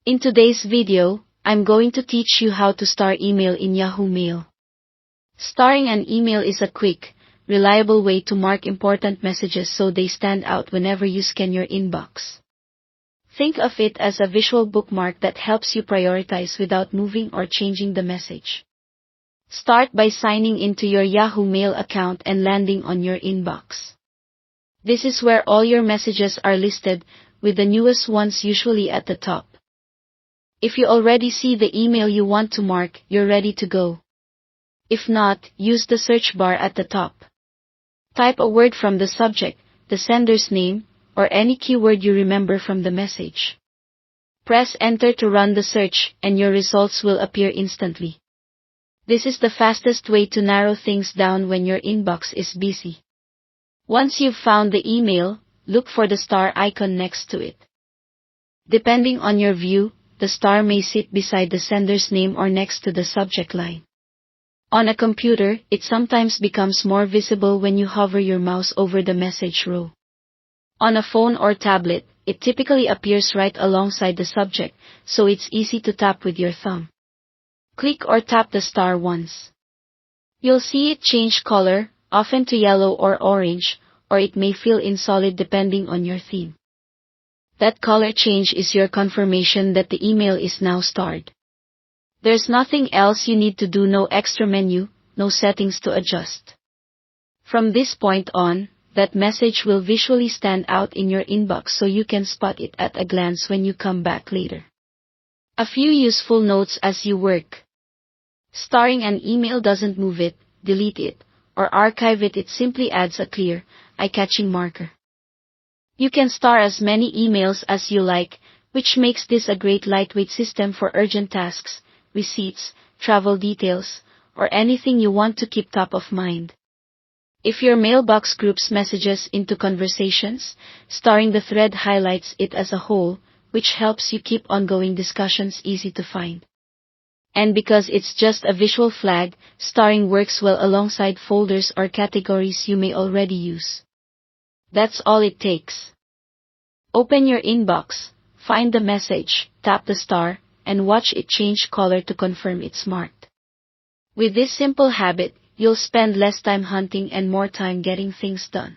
In today's video, I'm going to teach you how to star email in Yahoo Mail. Starring an email is a quick, reliable way to mark important messages so they stand out whenever you scan your inbox. Think of it as a visual bookmark that helps you prioritize without moving or changing the message. Start by signing into your Yahoo Mail account and landing on your inbox. This is where all your messages are listed, with the newest ones usually at the top. If you already see the email you want to mark, you're ready to go. If not, use the search bar at the top. Type a word from the subject, the sender's name, or any keyword you remember from the message. Press enter to run the search, and your results will appear instantly. This is the fastest way to narrow things down when your inbox is busy. Once you've found the email, look for the star icon next to it. Depending on your view, the star may sit beside the sender's name or next to the subject line. On a computer, it sometimes becomes more visible when you hover your mouse over the message row. On a phone or tablet, it typically appears right alongside the subject, so it's easy to tap with your thumb. Click or tap the star once. You'll see it change color, often to yellow or orange, or it may fill in solid depending on your theme. That color change is your confirmation that the email is now starred. There's nothing else you need to do, no extra menu, no settings to adjust. From this point on, that message will visually stand out in your inbox so you can spot it at a glance when you come back later. A few useful notes as you work. Starring an email doesn't move it, delete it, or archive it. It simply adds a clear, eye-catching marker. You can star as many emails as you like, which makes this a great lightweight system for urgent tasks, receipts, travel details, or anything you want to keep top of mind. If your mailbox groups messages into conversations, starring the thread highlights it as a whole, which helps you keep ongoing discussions easy to find. And because it's just a visual flag, starring works well alongside folders or categories you may already use. That's all it takes. Open your inbox, find the message, tap the star, and watch it change color to confirm it's marked. With this simple habit, you'll spend less time hunting and more time getting things done.